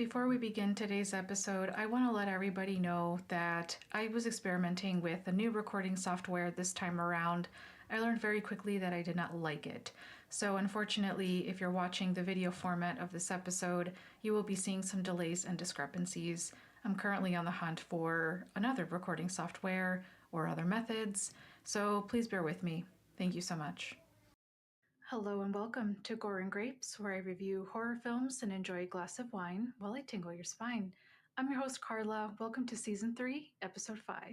Before we begin today's episode, I want to let everybody know that I was experimenting with a new recording software this time around. I learned very quickly that I did not like it. So unfortunately, if you're watching the video format of this episode, you will be seeing some delays and discrepancies. I'm currently on the hunt for another recording software or other methods, so please bear with me. Thank you so much. Hello and welcome to Gore and Grapes, where I review horror films and enjoy a glass of wine while I tingle your spine. I'm your host, Carla. Welcome to Season 3, Episode 5.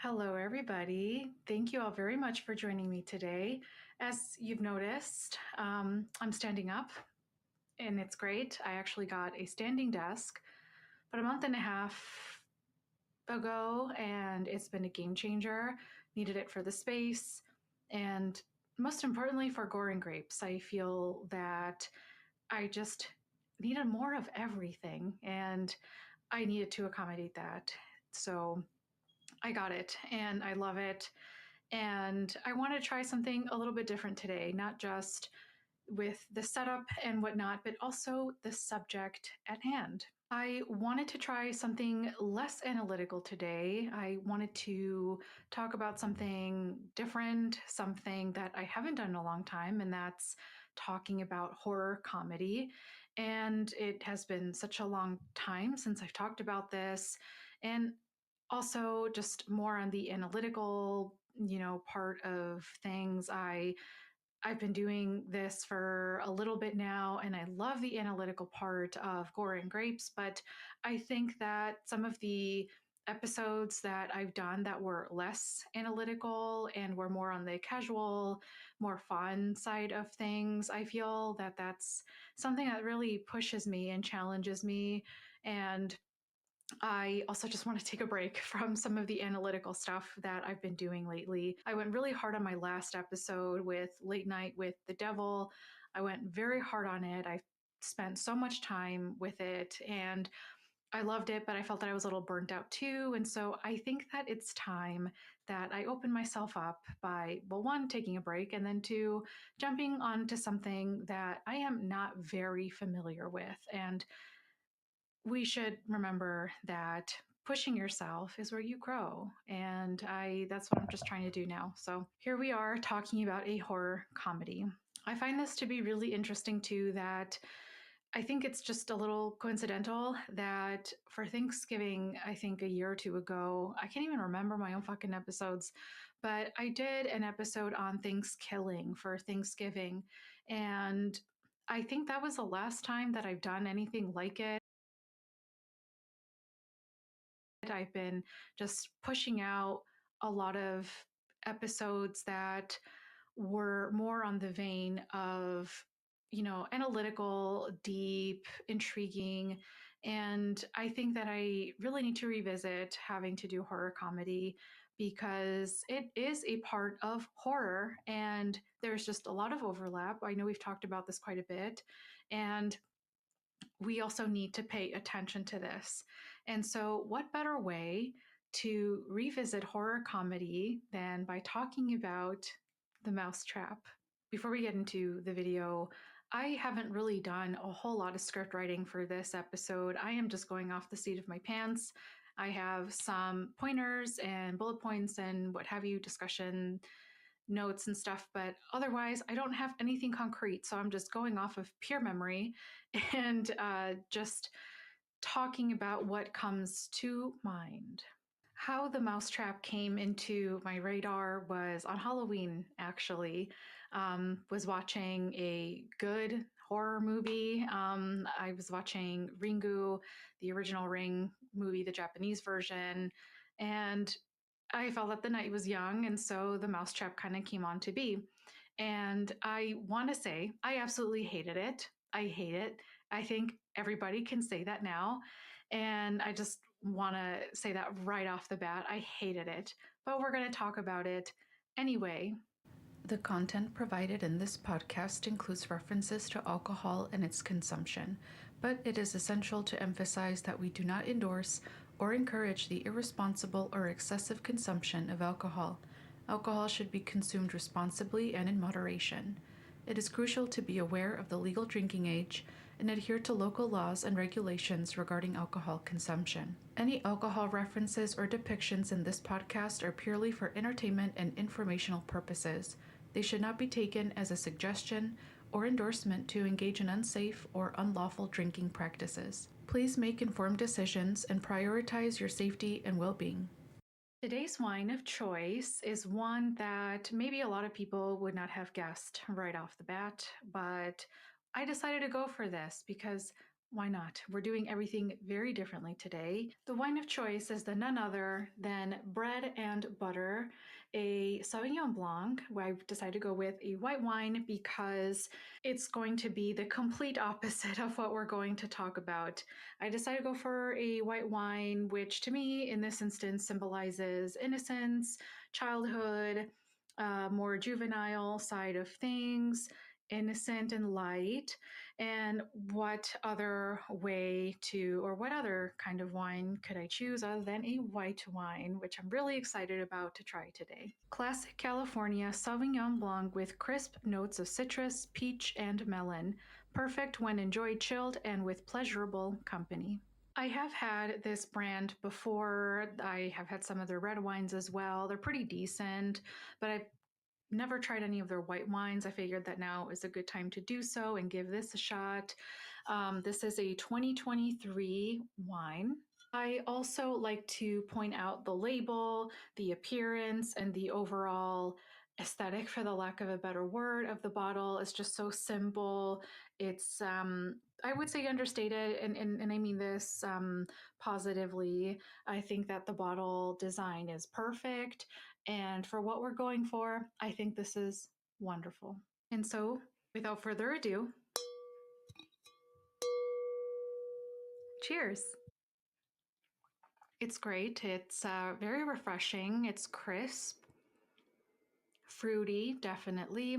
Hello, everybody. Thank you all very much for joining me today. As you've noticed, I'm standing up, and it's great. I actually got a standing desk about a month and a half ago, and it's been a game changer. Needed it for the space, and most importantly for Gore and Grapes. I feel that I just needed more of everything, and I needed to accommodate that. So I got it, and I love it. And I want to try something a little bit different today, not just with the setup and whatnot, but also the subject at hand. I wanted to try something less analytical today. I wanted to talk about something different, something that I haven't done in a long time, and that's talking about horror comedy. And it has been such a long time since I've talked about this. And also just more on the analytical, part of things. I've been doing this for a little bit now, and I love the analytical part of Gore and Grapes, but I think that some of the episodes that I've done that were less analytical and were more on the casual, more fun side of things, I feel that that's something that really pushes me and challenges me. And I also just want to take a break from some of the analytical stuff that I've been doing lately. I went really hard on my last episode with Late Night with the Devil. I went very hard on it. I spent so much time with it and I loved it, but I felt that I was a little burnt out too. And so I think that it's time that I open myself up by, well, one, taking a break, and then two, jumping onto something that I am not very familiar with. And we should remember that pushing yourself is where you grow, and that's what I'm just trying to do now. So here we are talking about a horror comedy. I find this to be really interesting too, that I think it's just a little coincidental that for Thanksgiving, I think a year or two ago, I can't even remember my own fucking episodes, but I did an episode on Thanksgiving for Thanksgiving, and I think that was the last time that I've done anything like it. I've been just pushing out a lot of episodes that were more on the vein of, analytical, deep, intriguing. And I think that I really need to revisit having to do horror comedy because it is a part of horror and there's just a lot of overlap. I know we've talked about this quite a bit. And we also need to pay attention to this. And so, what better way to revisit horror comedy than by talking about the mousetrap? Before we get into the video, I haven't really done a whole lot of script writing for this episode. I am just going off the seat of my pants. I have some pointers and bullet points and what have you, discussion notes and stuff, but otherwise I don't have anything concrete. So I'm just going off of pure memory and just talking about what comes to mind. How the mousetrap came into my radar was on Halloween, actually. Was watching a good horror movie. I was watching Ringu, the original Ring movie, the Japanese version, and I felt that the night was young, and so the mousetrap kind of came on to be. And I want to say, I absolutely hated it. I hate it. I think everybody can say that now. And I just want to say that right off the bat. I hated it. But we're going to talk about it anyway. The content provided in this podcast includes references to alcohol and its consumption, but it is essential to emphasize that we do not endorse or encourage the irresponsible or excessive consumption of alcohol. Alcohol should be consumed responsibly and in moderation. It is crucial to be aware of the legal drinking age and adhere to local laws and regulations regarding alcohol consumption. Any alcohol references or depictions in this podcast are purely for entertainment and informational purposes. They should not be taken as a suggestion or endorsement to engage in unsafe or unlawful drinking practices. Please make informed decisions and prioritize your safety and well-being. Today's wine of choice is one that maybe a lot of people would not have guessed right off the bat, but I decided to go for this because why not? We're doing everything very differently today. The wine of choice is the none other than Bread and Butter, a Sauvignon Blanc. I decided to go with a white wine because it's going to be the complete opposite of what we're going to talk about. I decided to go for a white wine, which to me, in this instance, symbolizes innocence, childhood, more juvenile side of things, innocent and light. And what other way to, or what other kind of wine could I choose other than a white wine, which I'm really excited about to try today? Classic California Sauvignon Blanc with crisp notes of citrus, peach, and melon. Perfect when enjoyed chilled and with pleasurable company. I have had this brand before. I have had some of their red wines as well. They're pretty decent, but I've never tried any of their white wines. I figured that now is a good time to do so and give this a shot. This is a 2023 wine. I also like to point out the label, the appearance, and the overall aesthetic, for the lack of a better word, of the bottle. It's just so simple. It's, I would say, understated, and I mean this positively. I think that the bottle design is perfect. And for what we're going for, I think this is wonderful. And so, without further ado, cheers. It's great. It's very refreshing. It's crisp, fruity, definitely.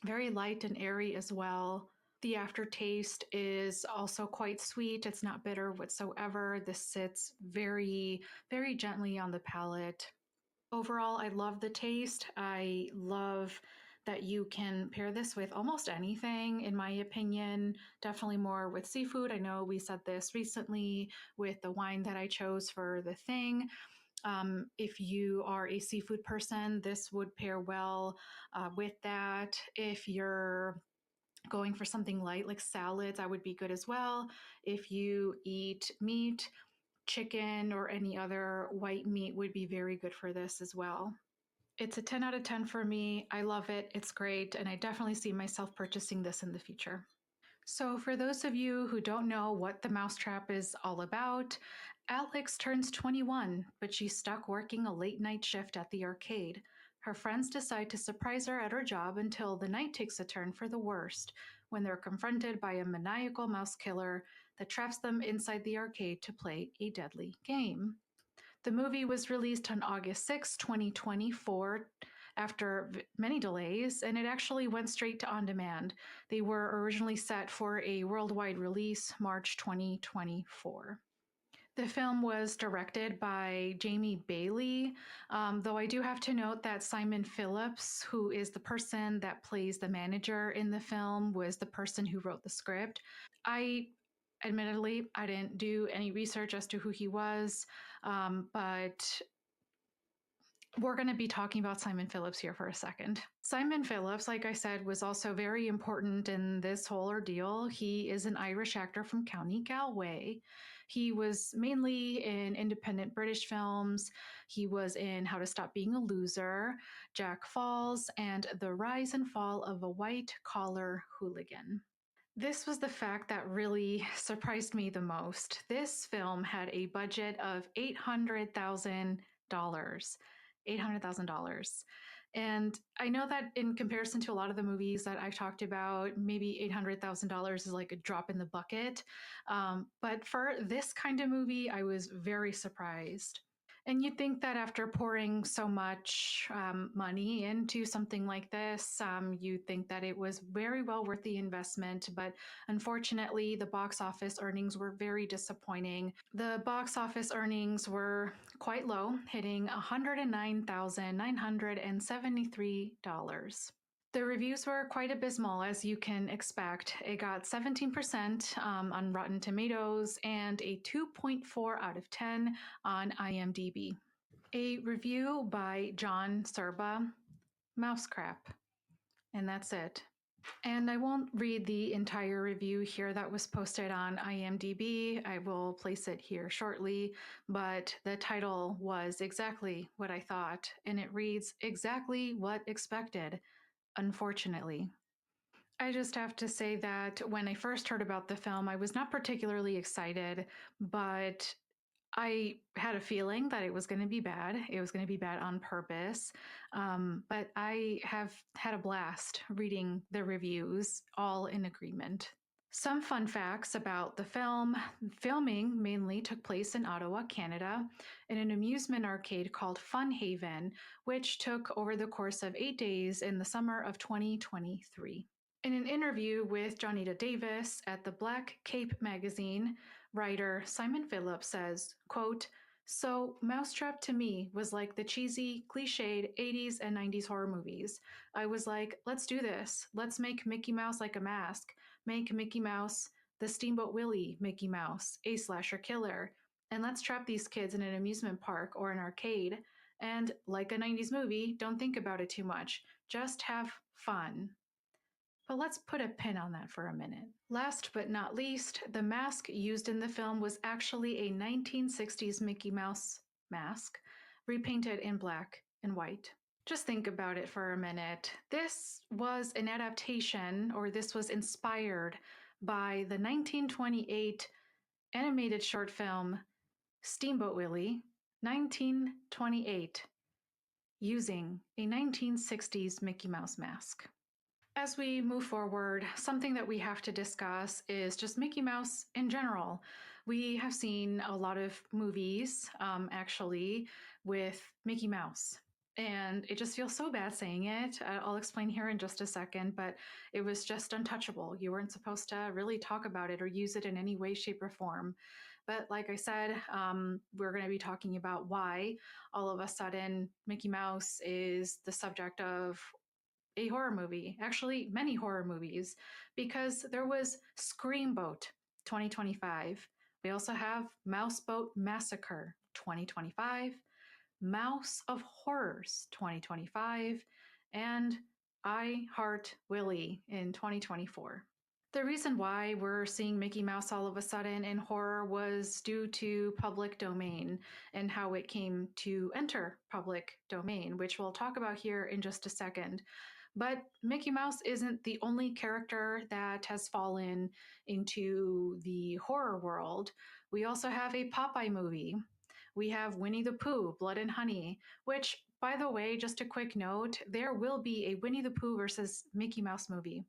Very light and airy as well. The aftertaste is also quite sweet. It's not bitter whatsoever. This sits very, very gently on the palate. Overall, I love the taste. I love that you can pair this with almost anything, in my opinion. Definitely more with seafood. I know we said this recently with the wine that I chose for the thing. If you are a seafood person, this would pair well with that. If you're going for something light like salads, that would be good as well. If you eat meat, chicken, or any other white meat would be very good for this as well. It's a 10 out of 10 for me. I love it. It's great. And I definitely see myself purchasing this in the future. So, for those of you who don't know what the Mousetrap is all about, Alex turns 21, but she's stuck working a late night shift at the arcade. Her friends decide to surprise her at her job until the night takes a turn for the worst when they're confronted by a maniacal mouse killer that traps them inside the arcade to play a deadly game. The movie was released on August 6, 2024, after many delays, and it actually went straight to on demand. They were originally set for a worldwide release March 2024. The film was directed by Jamie Bailey, though I do have to note that Simon Phillips, who is the person that plays the manager in the film, was the person who wrote the script. I admittedly, I didn't do any research as to who he was, but we're going to be talking about Simon Phillips here for a second. Simon Phillips, like I said, was also very important in this whole ordeal. He is an Irish actor from County Galway. He was mainly in independent British films. He was in How to Stop Being a Loser, Jack Falls, and The Rise and Fall of a White Collar Hooligan. This was the fact that really surprised me the most. This film had a budget of $800,000. $800,000. And I know that in comparison to a lot of the movies that I've talked about, maybe $800,000 is like a drop in the bucket. But for this kind of movie, I was very surprised. And you'd think that after pouring so much money into something like this, you'd think that it was very well worth the investment. But unfortunately, the box office earnings were very disappointing. The box office earnings were quite low, hitting $109,973. The reviews were quite abysmal, as you can expect. It got 17% on Rotten Tomatoes and a 2.4 out of 10 on IMDb. A review by John Serba, Mousecrap, and that's it. And I won't read the entire review here that was posted on IMDb. I will place it here shortly, but the title was exactly what I thought, and it reads exactly what expected, unfortunately. I just have to say that when I first heard about the film, I was not particularly excited, but I had a feeling that it was going to be bad. It was going to be bad on purpose. But I have had a blast reading the reviews, all in agreement. Some fun facts about the film. Filming mainly took place in Ottawa, Canada, in an amusement arcade called Fun Haven, which took over the course of 8 days in the summer of 2023. In an interview with Johnita Davis at the Black Cape magazine, writer Simon Phillips says, quote, "So Mousetrap to me was like the cheesy, cliched 80s and 90s horror movies. I was like, let's do this. Let's make Mickey Mouse like a mask. Make Mickey Mouse the Steamboat Willie Mickey Mouse, a slasher killer. And let's trap these kids in an amusement park or an arcade. And like a 90s movie, don't think about it too much. Just have fun." But let's put a pin on that for a minute. Last but not least, the mask used in the film was actually a 1960s Mickey Mouse mask, repainted in black and white. Just think about it for a minute. This was an adaptation, or this was inspired by the 1928 animated short film Steamboat Willie, 1928, using a 1960s Mickey Mouse mask. As we move forward, something that we have to discuss is just Mickey Mouse in general. We have seen a lot of movies, actually, with Mickey Mouse. And it just feels so bad saying it. I'll explain here in just a second, but it was just untouchable. You weren't supposed to really talk about it or use it in any way, shape, or form. But like I said, we're going to be talking about why all of a sudden Mickey Mouse is the subject of a horror movie, actually many horror movies, because there was Screamboat 2025. We also have Mouseboat Massacre 2025, Mouse of Horrors 2025, and I Heart Willie in 2024. The reason why we're seeing Mickey Mouse all of a sudden in horror was due to public domain and how it came to enter public domain, which we'll talk about here in just a second. But Mickey Mouse isn't the only character that has fallen into the horror world. We also have a Popeye movie. We have Winnie the Pooh, Blood and Honey, which, by the way, just a quick note, there will be a Winnie the Pooh versus Mickey Mouse movie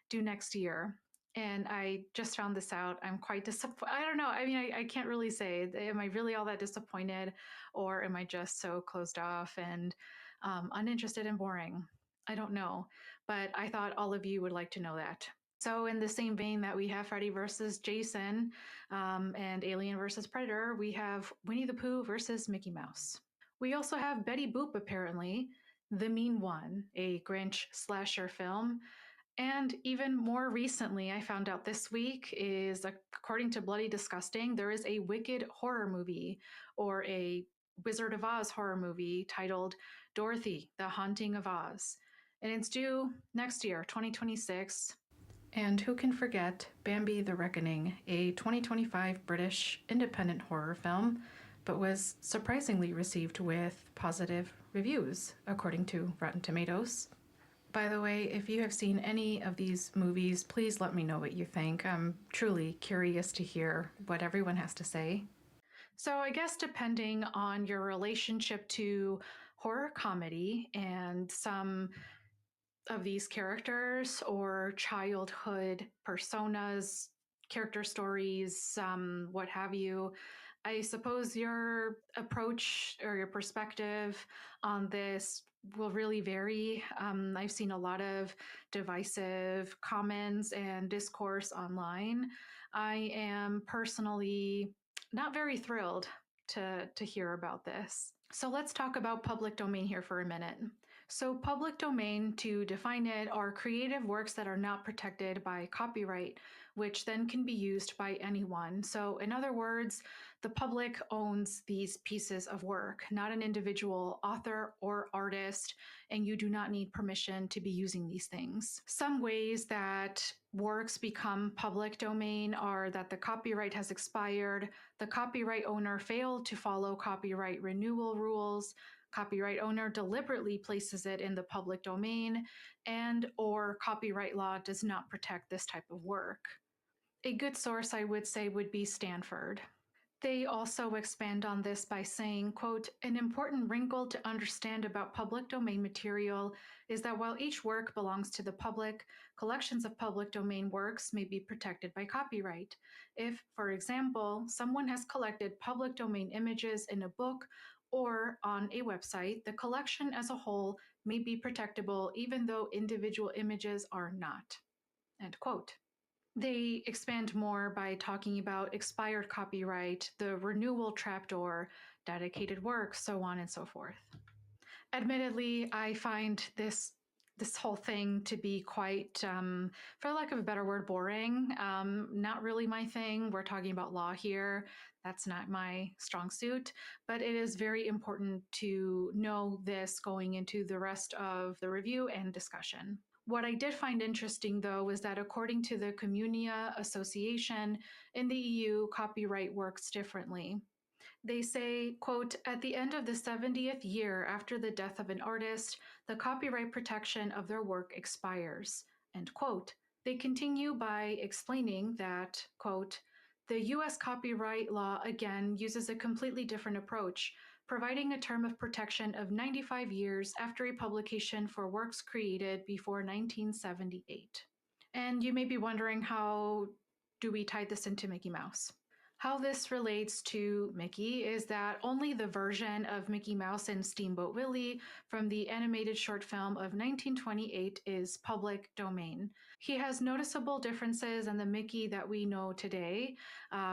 due next year. And I just found this out. I'm quite disappointed. I don't know. I mean, I can't really say. Am I really all that disappointed? Or am I just so closed off and uninterested and boring? I don't know. But I thought all of you would like to know that. So, in the same vein that we have Freddy versus Jason and Alien versus Predator, we have Winnie the Pooh versus Mickey Mouse. We also have Betty Boop, apparently, The Mean One, a Grinch slasher film. And even more recently, I found out this week is, according to Bloody Disgusting, there is a Wicked horror movie or a Wizard of Oz horror movie titled Dorothy, The Haunting of Oz. And it's due next year, 2026. And who can forget Bambi the Reckoning, a 2025 British independent horror film, but was surprisingly received with positive reviews, according to Rotten Tomatoes. By the way, if you have seen any of these movies, please let me know what you think. I'm truly curious to hear what everyone has to say. So, I guess depending on your relationship to horror comedy and some of these characters or childhood personas, character stories, what have you, I suppose your approach or your perspective on this will really vary. I've seen a lot of divisive comments and discourse online. I am personally not very thrilled to hear about this. So let's talk about public domain here for a minute. So, public domain, to define it, are creative works that are not protected by copyright, which then can be used by anyone. So, in other words, the public owns these pieces of work, not an individual author or artist, and you do not need permission to be using these things. Some ways that works become public domain are that the copyright has expired, the copyright owner failed to follow copyright renewal rules, copyright owner deliberately places it in the public domain, and or copyright law does not protect this type of work. A good source, I would say, would be Stanford. They also expand on this by saying, quote, an important wrinkle to understand about public domain material is that while each work belongs to the public, collections of public domain works may be protected by copyright. If, for example, someone has collected public domain images in a book or on a website, the collection as a whole may be protectable even though individual images are not. End quote. They expand more by talking about expired copyright, the renewal trapdoor, dedicated work, so on and so forth. Admittedly, I find this whole thing to be quite, for lack of a better word, boring. Not really my thing. We're talking about law here. That's not my strong suit, but it is very important to know this going into the rest of the review and discussion. What I did find interesting, though, is that according to the Communia Association in the EU, copyright works differently. They say, quote, at the end of the 70th year after the death of an artist, the copyright protection of their work expires, end quote. They continue by explaining that, quote, the US copyright law again uses a completely different approach, providing a term of protection of 95 years after a publication for works created before 1978. And you may be wondering, how do we tie this into Mickey Mouse? How this relates to Mickey is that only the version of Mickey Mouse and Steamboat Willie from the animated short film of 1928 is public domain. He has noticeable differences in the Mickey that we know today,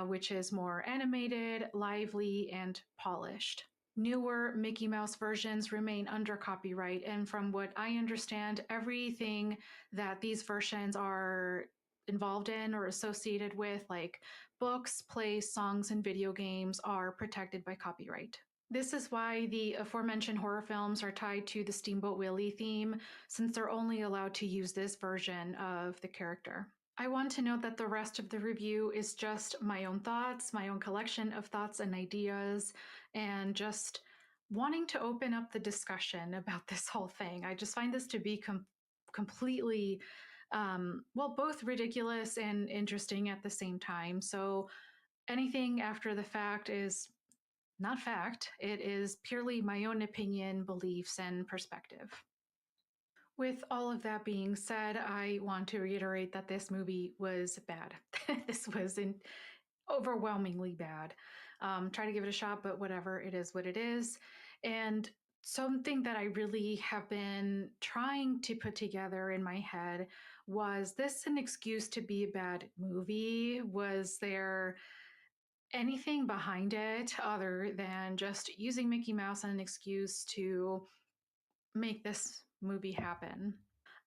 which is more animated, lively, and polished. Newer Mickey Mouse versions remain under copyright, and from what I understand, everything that these versions are involved in or associated with, like books, plays, songs, and video games, are protected by copyright. This is why the aforementioned horror films are tied to the Steamboat Willie theme, since they're only allowed to use this version of the character. I want to note that the rest of the review is just my own thoughts, my own collection of thoughts and ideas, and just wanting to open up the discussion about this whole thing. I just find this to be completely, well, both ridiculous and interesting at the same time. So anything after the fact is not fact. It is purely my own opinion, beliefs, and perspective. With all of that being said, I want to reiterate that this movie was bad. This was overwhelmingly bad. Try to give it a shot, but whatever, it is what it is. And something that I really have been trying to put together in my head, was this an excuse to be a bad movie? Was there anything behind it other than just using Mickey Mouse as an excuse to make this movie happen?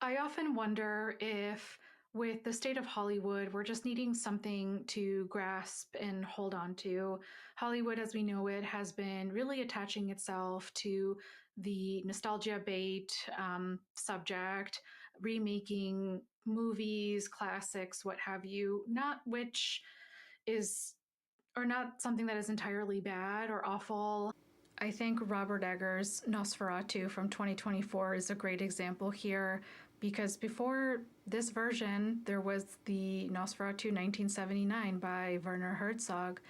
I often wonder if, with the state of Hollywood, we're just needing something to grasp and hold on to. Hollywood, as we know it, has been really attaching itself to the nostalgia bait subject, remaking movies, classics, what have you, not which is, or not something that is entirely bad or awful. I think Robert Eggers' Nosferatu from 2024 is a great example here, because before this version, there was the Nosferatu 1979 by Werner Herzog,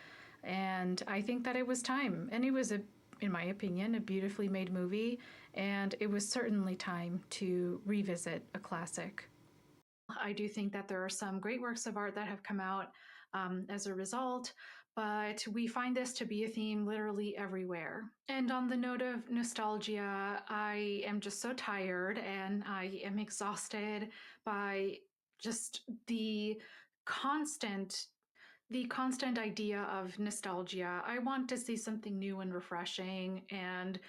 and I think that it was time. And it was, in my opinion, a beautifully made movie, and it was certainly time to revisit a classic. I do think that there are some great works of art that have come out as a result, but we find this to be a theme literally everywhere. And on the note of nostalgia, I am just so tired and I am exhausted by just constant the constant idea of nostalgia. I want to see something new and refreshing, and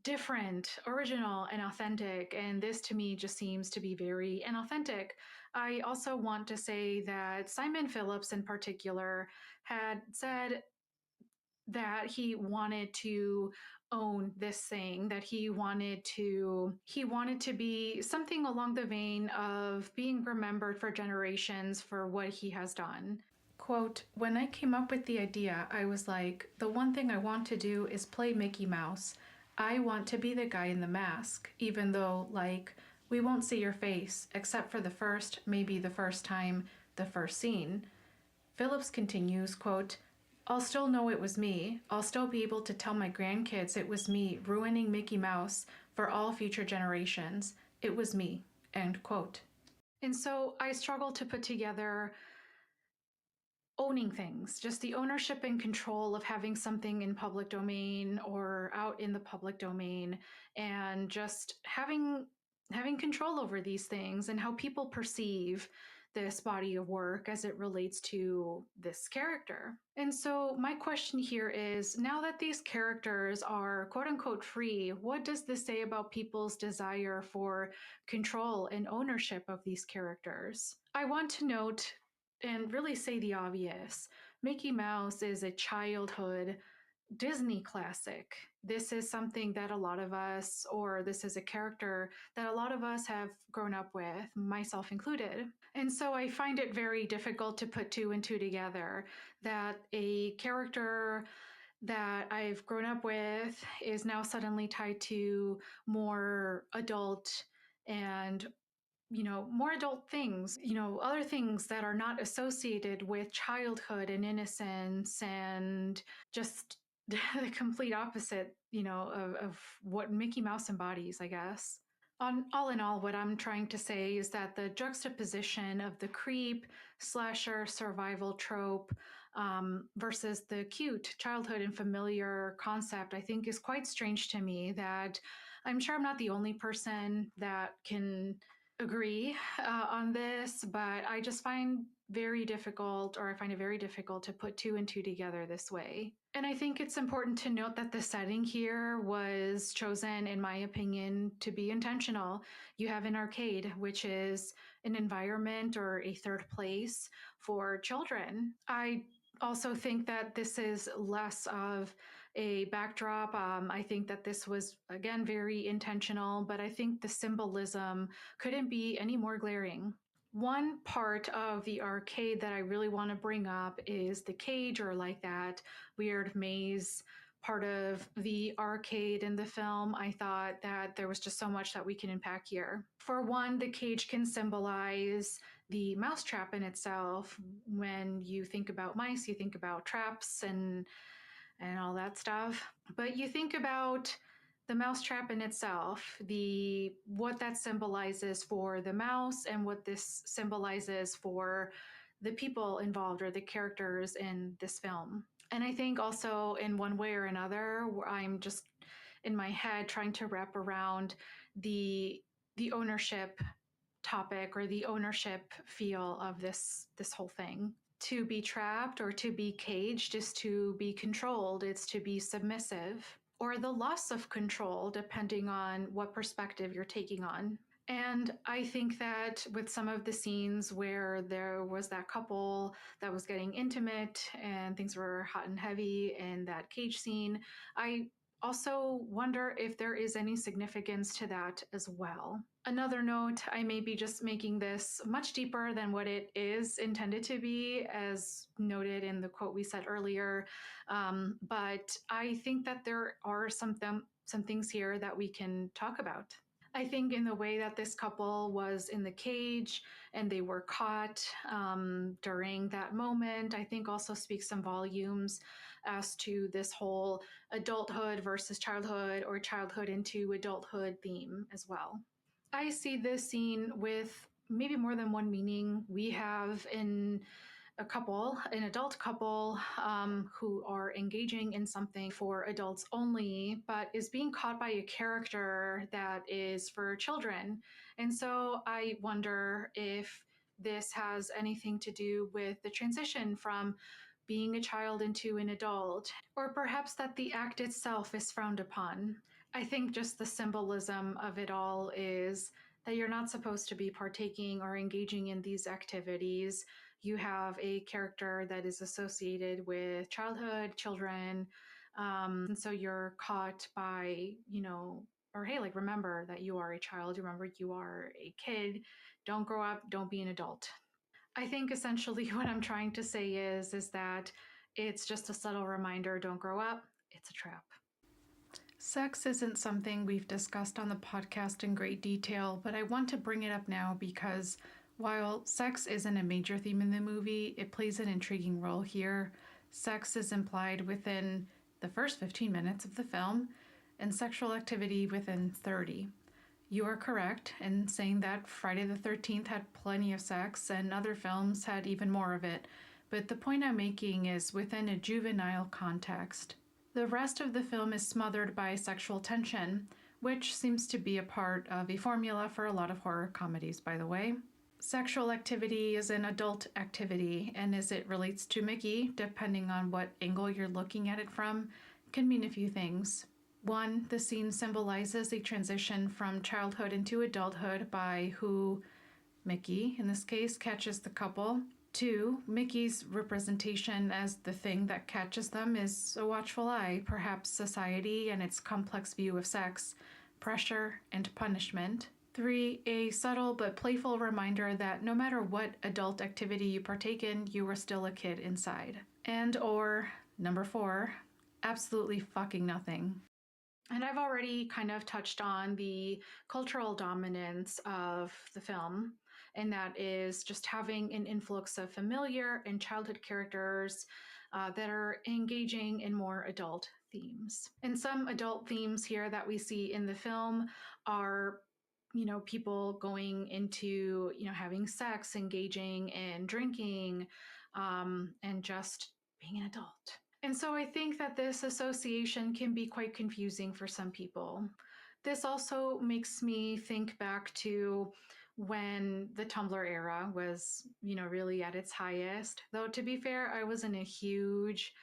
different, original, and authentic. And this to me just seems to be very inauthentic. I also want to say that Simon Phillips, in particular, had said that he wanted to own this thing, that he wanted to be something along the vein of being remembered for generations for what he has done. Quote, when I came up with the idea, I was like, the one thing I want to do is play Mickey Mouse. I want to be the guy in the mask, even though, like, we won't see your face, except for the first, maybe the first time, the first scene. Phillips continues, quote, I'll still know it was me. I'll still be able to tell my grandkids it was me ruining Mickey Mouse for all future generations. It was me, end quote. And so I struggle to put together owning things, just the ownership and control of having something in public domain or out in the public domain, and just having control over these things and how people perceive this body of work as it relates to this character. And so my question here is, now that these characters are quote unquote free, what does this say about people's desire for control and ownership of these characters? I want to note and really say the obvious. Mickey Mouse is a childhood Disney classic. This is something that a lot of us, or this is a character that a lot of us have grown up with, myself included. And so I find it very difficult to put two and two together, that a character that I've grown up with is now suddenly tied to more adult and more adult things, other things that are not associated with childhood and innocence and just the complete opposite, of what Mickey Mouse embodies, I guess. On all in all, what I'm trying to say is that the juxtaposition of the creep, slasher, survival trope versus the cute childhood and familiar concept, I think is quite strange to me. That I'm sure I'm not the only person that can agree on this, but I just find very difficult, or I find it very difficult to put two and two together this way. And I think it's important to note that the setting here was chosen, in my opinion, to be intentional. You have an arcade, which is an environment or a third place for children. I also think that this is less of a backdrop. I think that this was, again, very intentional, but I think the symbolism couldn't be any more glaring. One part of the arcade that I really want to bring up is the cage, or like that weird maze part of the arcade in the film. I thought that there was just so much that we can unpack here. For one, the cage can symbolize the mousetrap in itself. When you think about mice, you think about traps and all that stuff. But you think about the mousetrap in itself, the what that symbolizes for the mouse and what this symbolizes for the people involved or the characters in this film. And I think also in one way or another, I'm just in my head trying to wrap around the ownership topic or the ownership feel of this whole thing. To be trapped or to be caged is to be controlled, it's to be submissive, or the loss of control, depending on what perspective you're taking on. And I think that with some of the scenes where there was that couple that was getting intimate and things were hot and heavy in that cage scene, I also wonder if there is any significance to that as well. Another note, I may be just making this much deeper than what it is intended to be, as noted in the quote we said earlier. But I think that there are some things here that we can talk about. I think in the way that this couple was in the cage and they were caught during that moment, I think also speaks some volumes as to this whole adulthood versus childhood, or childhood into adulthood theme as well. I see this scene with maybe more than one meaning. We have an adult couple who are engaging in something for adults only, but is being caught by a character that is for children. And so I wonder if this has anything to do with the transition from being a child into an adult, or perhaps that the act itself is frowned upon. I think just the symbolism of it all is that you're not supposed to be partaking or engaging in these activities. You have a character that is associated with childhood, children, and so you're caught by, or hey, like remember that you are a child, remember you are a kid, don't grow up, don't be an adult. I think essentially what I'm trying to say is that it's just a subtle reminder, don't grow up, it's a trap. Sex isn't something we've discussed on the podcast in great detail, but I want to bring it up now because while sex isn't a major theme in the movie, it plays an intriguing role here. Sex is implied within the first 15 minutes of the film, and sexual activity within 30. You are correct in saying that Friday the 13th had plenty of sex and other films had even more of it, but the point I'm making is within a juvenile context. The rest of the film is smothered by sexual tension, which seems to be a part of a formula for a lot of horror comedies, by the way. Sexual activity is an adult activity, and as it relates to Mickey, depending on what angle you're looking at it from, can mean a few things. One, the scene symbolizes a transition from childhood into adulthood by who, Mickey in this case, catches the couple. Two, Mickey's representation as the thing that catches them is a watchful eye, perhaps society and its complex view of sex, pressure, and punishment. Three, a subtle but playful reminder that no matter what adult activity you partake in, you are still a kid inside. And or, number four, absolutely fucking nothing. And I've already kind of touched on the cultural dominance of the film, and that is just having an influx of familiar and childhood characters that are engaging in more adult themes. And some adult themes here that we see in the film are people going into having sex, engaging in drinking, and just being an adult. And so I think that this association can be quite confusing for some people. This also makes me think back to when the Tumblr era was, really at its highest. Though to be fair, I wasn't a huge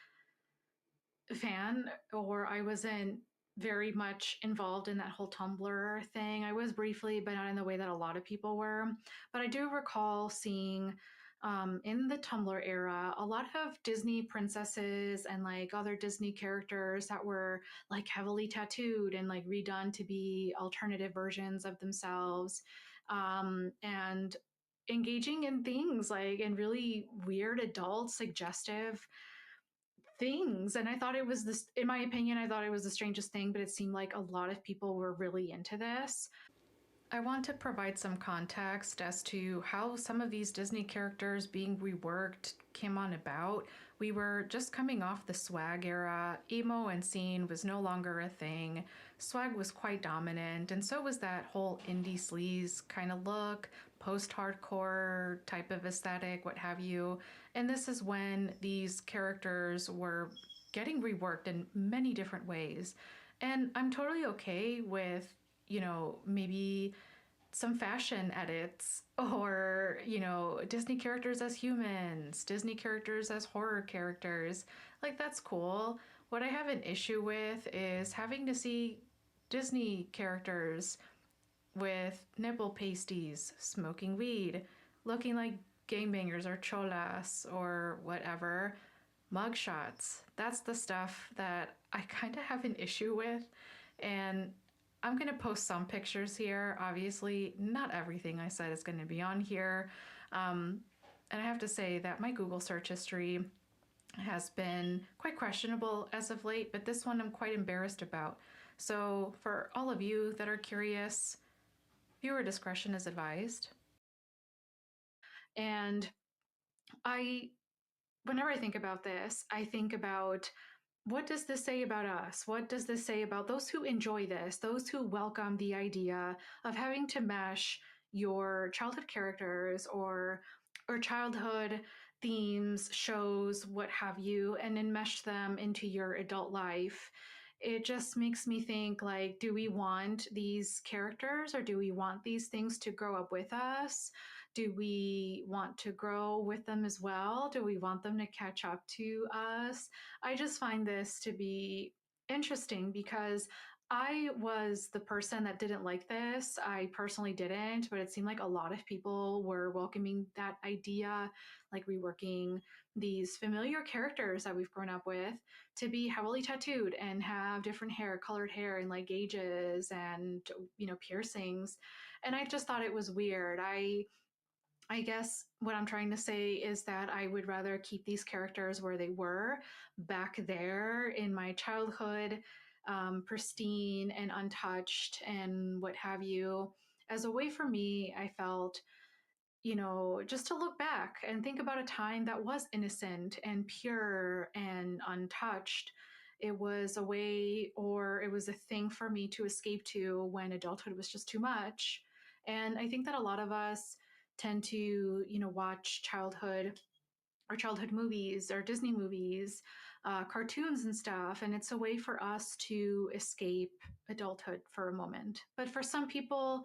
fan, or I wasn't very much involved in that whole Tumblr thing. I was briefly, but not in the way that a lot of people were. But I do recall seeing in the Tumblr era a lot of Disney princesses and like other Disney characters that were like heavily tattooed and like redone to be alternative versions of themselves, and engaging in things like in really weird adult suggestive things. And I thought it was this, in my opinion, I thought it was the strangest thing, but it seemed like a lot of people were really into this. I want to provide some context as to how some of these Disney characters being reworked came on about. We were just coming off the swag era. Emo and scene was no longer a thing. Swag was quite dominant, and so was that whole indie sleaze kind of look, post-hardcore type of aesthetic, what have you. And this is when these characters were getting reworked in many different ways. And I'm totally okay with, maybe some fashion edits or, Disney characters as humans, Disney characters as horror characters. Like, that's cool. What I have an issue with is having to see Disney characters with nipple pasties, smoking weed, looking like gangbangers or cholas or whatever, mugshots. That's the stuff that I kind of have an issue with. And I'm going to post some pictures here. Obviously, not everything I said is going to be on here. And I have to say that my Google search history has been quite questionable as of late, but this one I'm quite embarrassed about. So for all of you that are curious, viewer discretion is advised. And whenever I think about this, I think about, what does this say about us? What does this say about those who enjoy this, those who welcome the idea of having to mesh your childhood characters or childhood themes, shows, what have you, and enmesh them into your adult life? It just makes me think, like, do we want these characters or do we want these things to grow up with us? Do we want to grow with them as well? Do we want them to catch up to us? I just find this to be interesting because I was the person that didn't like this. I personally didn't, but it seemed like a lot of people were welcoming that idea, like reworking these familiar characters that we've grown up with to be heavily tattooed and have different hair, colored hair, and like gauges and, piercings. And I just thought it was weird. I guess what I'm trying to say is that I would rather keep these characters where they were back there in my childhood, pristine and untouched and what have you, as a way for me, I felt, just to look back and think about a time that was innocent and pure and untouched. It was a way, or it was a thing for me to escape to when adulthood was just too much. And I think that a lot of us tend to, watch childhood movies or Disney movies, cartoons and stuff, and it's a way for us to escape adulthood for a moment. But for some people,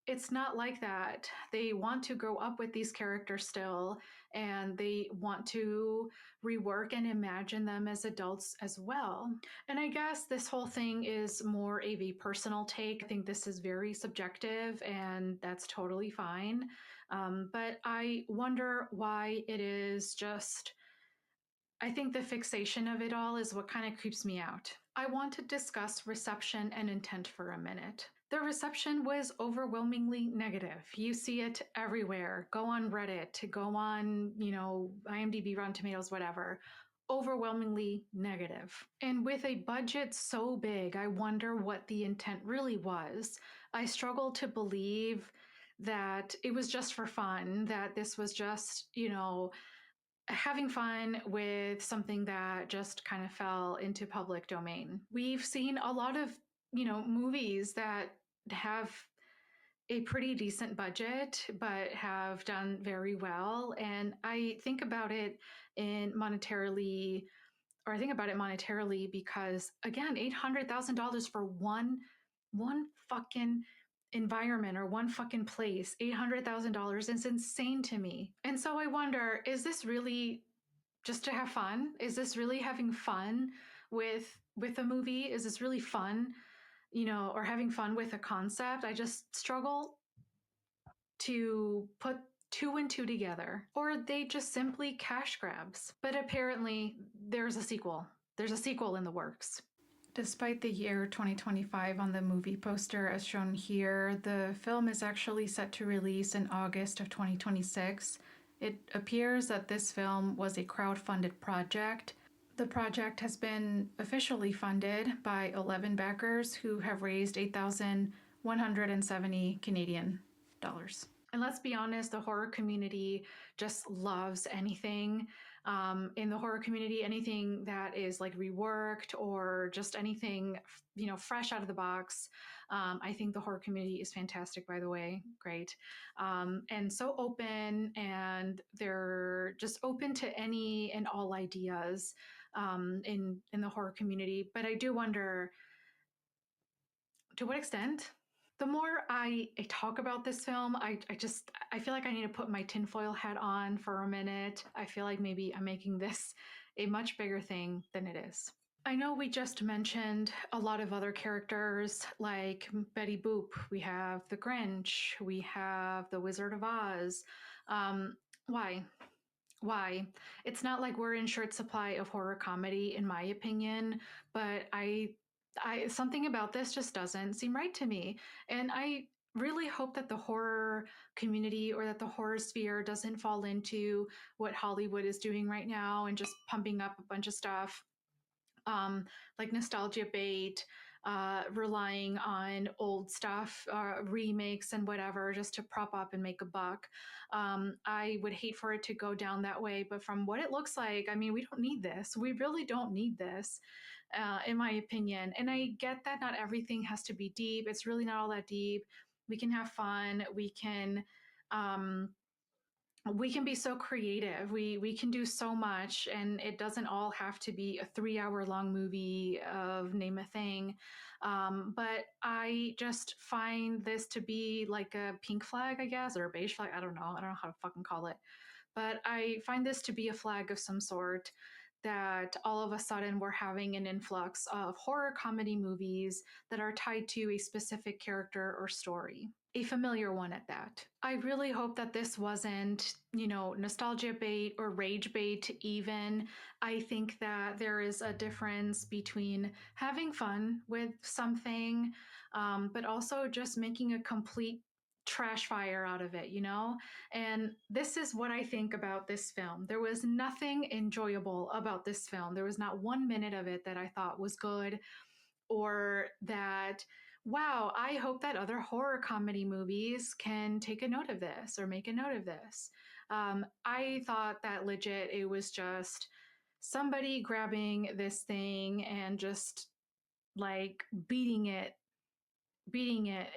it's not like that. They want to grow up with these characters still, and they want to rework and imagine them as adults as well. And I guess this whole thing is more of a personal take. I think this is very subjective, and that's totally fine. But I wonder why it is just. I think the fixation of it all is what kind of creeps me out. I want to discuss reception and intent for a minute. The reception was overwhelmingly negative. You see it everywhere. Go on Reddit, go on, IMDb, Rotten Tomatoes, whatever. Overwhelmingly negative. And with a budget so big, I wonder what the intent really was. I struggle to believe that it was just for fun, that this was just, having fun with something that just kind of fell into public domain. We've seen a lot of, movies that have a pretty decent budget but have done very well, and I think about it in monetarily or I think about it monetarily because again, $800,000 for one fucking environment or one fucking place, $800,000 is insane to me. And so I wonder, is this really just to have fun? Is this really having fun with a movie? Is this really fun, or having fun with a concept? I just struggle to put two and two together, or they just simply cash grabs. But apparently, there's a sequel. There's a sequel in the works. Despite the year 2025 on the movie poster as shown here, the film is actually set to release in August of 2026. It appears that this film was a crowd-funded project. The project has been officially funded by 11 backers who have raised 8,170 Canadian dollars. And let's be honest, the horror community just loves anything. In the horror community, anything that is like reworked or just anything, fresh out of the box. I think the horror community is fantastic, by the way. Great. And so open, and they're just open to any and all ideas in the horror community. But I do wonder, to what extent? The more I talk about this film, I feel like I need to put my tinfoil hat on for a minute. I feel like maybe I'm making this a much bigger thing than it is. I know we just mentioned a lot of other characters like Betty Boop. We have the Grinch. We have the Wizard of Oz. Why? Why? It's not like we're in short supply of horror comedy, in my opinion, but I something about this just doesn't seem right to me. And I really hope that the horror community or that the horror sphere doesn't fall into what Hollywood is doing right now and just pumping up a bunch of stuff, like nostalgia bait, relying on old stuff, remakes and whatever, just to prop up and make a buck. I would hate for it to go down that way, but from what it looks like, I mean, we don't need this. We really don't need this, in my opinion. And I get that not everything has to be deep. It's really not all that deep. We can have fun. Um, we can be so creative. We can do so much, and it doesn't all have to be a 3 hour long movie of name a thing. But I just find this to be like a pink flag, I guess, or a beige flag. I don't know. I don't know how to fucking call it. But I find this to be a flag of some sort that all of a sudden we're having an influx of horror comedy movies that are tied to a specific character or story, a familiar one at that. I really hope that this wasn't, nostalgia bait or rage bait, even. I think that there is a difference between having fun with something, but also just making a complete trash fire out of it, And this is what I think about this film. There was nothing enjoyable about this film. There was not 1 minute of it that I thought was good or that, wow, I hope that other horror comedy movies can take a note of this or make a note of this. I thought that legit, it was just somebody grabbing this thing and just like beating it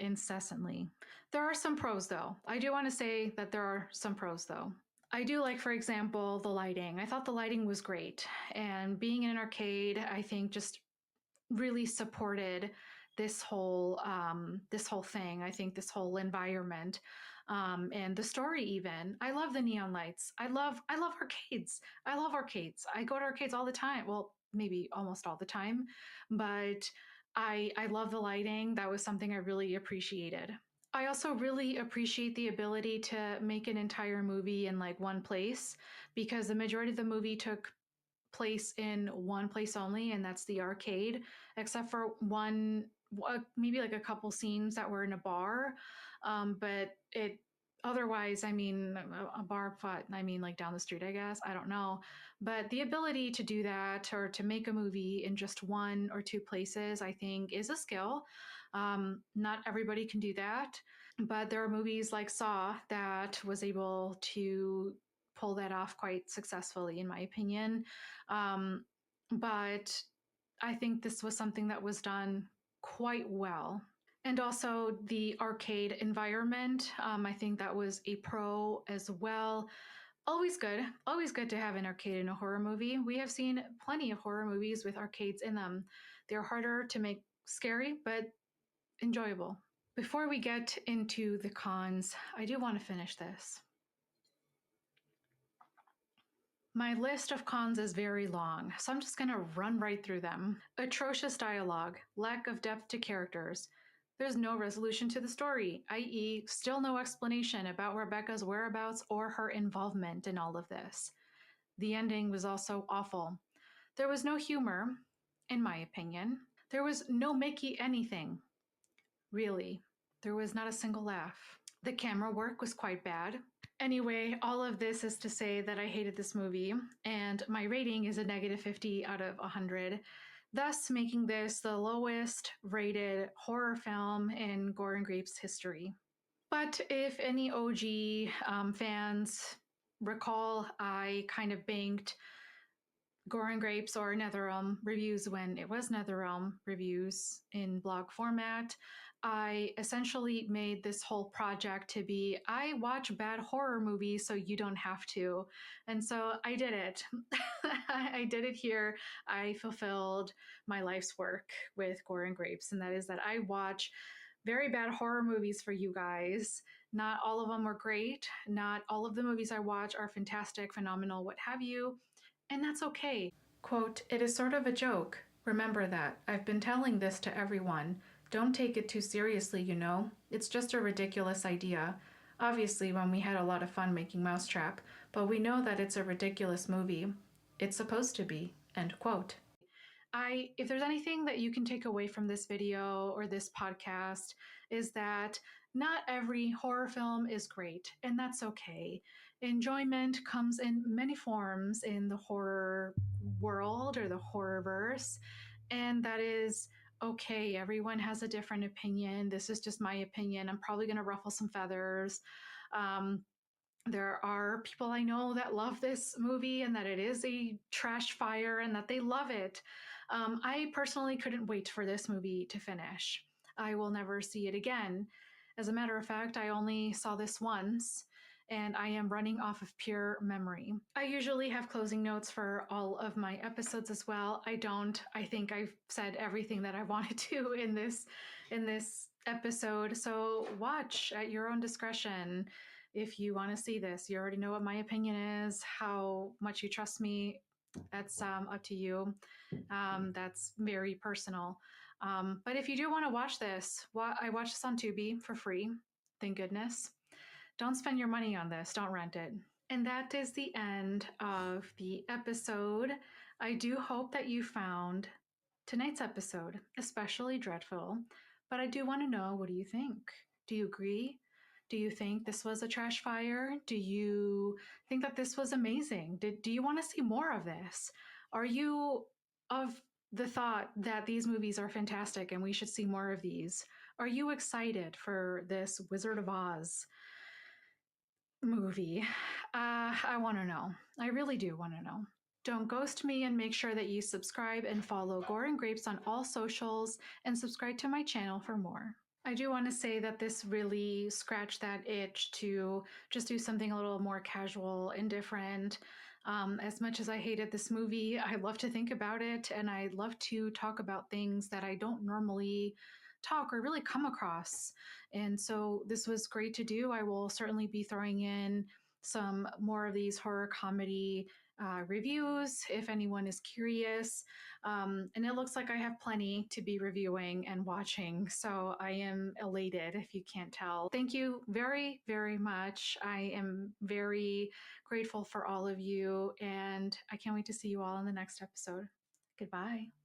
incessantly. There are some pros though. I do want to say that there are some pros though. I do like, for example, the lighting. I thought the lighting was great. And being in an arcade, I think just really supported this whole thing. I think this whole environment, and the story. Even I love the neon lights. I love arcades. I love arcades. I go to arcades all the time. Well, maybe almost all the time, but I love the lighting. That was something I really appreciated. I also really appreciate the ability to make an entire movie in like one place, because the majority of the movie took place in one place only, and that's the arcade, except for maybe like a couple scenes that were in a bar. But it otherwise, I mean, a bar, but I mean, like down the street, I guess. I don't know. But the ability to do that or to make a movie in just one or two places, I think, is a skill. Not everybody can do that, but there are movies like Saw that was able to pull that off quite successfully, in my opinion. Um, but I think this was something that was done quite well. And also the arcade environment, I think that was a pro as well. Always good to have an arcade in a horror movie. We have seen plenty of horror movies with arcades in them. They're harder to make scary, but enjoyable. Before we get into the cons, I do want to finish this. My list of cons is very long, so I'm just going to run right through them. Atrocious dialogue, lack of depth to characters. There's no resolution to the story, i.e., still no explanation about Rebecca's whereabouts or her involvement in all of this. The ending was also awful. There was no humor, in my opinion. There was no Mickey anything, really. There was not a single laugh. The camera work was quite bad. Anyway, all of this is to say that I hated this movie, and my rating is a negative 50 out of 100, thus making this the lowest rated horror film in Gore and Grapes history. But if any OG fans recall, I kind of banked Gore and Grapes or NetherRealm reviews when it was NetherRealm reviews in blog format. I essentially made this whole project to be, I watch bad horror movies so you don't have to. And so I did it. I did it here. I fulfilled my life's work with Gore and Grapes, and that is that I watch very bad horror movies for you guys. Not all of them are great. Not all of the movies I watch are fantastic, phenomenal, what have you. And that's okay. Quote, it is sort of a joke. Remember that. I've been telling this to everyone. Don't take it too seriously, you know. It's just a ridiculous idea. Obviously, when we had a lot of fun making Mousetrap, but we know that it's a ridiculous movie. It's supposed to be. End quote. If there's anything that you can take away from this video or this podcast, is that not every horror film is great, and that's okay. Enjoyment comes in many forms in the horror world or the horrorverse, and that is okay. Everyone has a different opinion. This is just my opinion. I'm probably going to ruffle some feathers. Um, there are people I know that love this movie and that it is a trash fire and that they love it. I personally couldn't wait for this movie to finish. I will never see it again. As a matter of fact, I only saw this once, and I am running off of pure memory. I usually have closing notes for all of my episodes as well. I don't. I think I've said everything that I wanted to in this episode. So watch at your own discretion. If you want to see this, you already know what my opinion is, how much you trust me. That's up to you. That's very personal. But if you do want to watch this, I watched this on Tubi for free. Thank goodness. Don't spend your money on this. Don't rent it. And that is the end of the episode. I do hope that you found tonight's episode especially dreadful, but I do want to know, what do you think? Do you agree? Do you think this was a trash fire? Do you think that this was amazing? Do you want to see more of this? Are you of the thought that these movies are fantastic and we should see more of these? Are you excited for this Wizard of Oz movie? I want to know. I really do want to know. Don't ghost me, and make sure that you subscribe and follow Gore and Grapes on all socials and subscribe to my channel for more. I do want to say that this really scratched that itch to just do something a little more casual and different. As much as I hated this movie, I love to think about it, and I love to talk about things that I don't normally talk or really come across. And so this was great to do. I will certainly be throwing in some more of these horror comedy reviews if anyone is curious. And it looks like I have plenty to be reviewing and watching. So I am elated if you can't tell. Thank you very, very much. I am very grateful for all of you, and I can't wait to see you all in the next episode. Goodbye.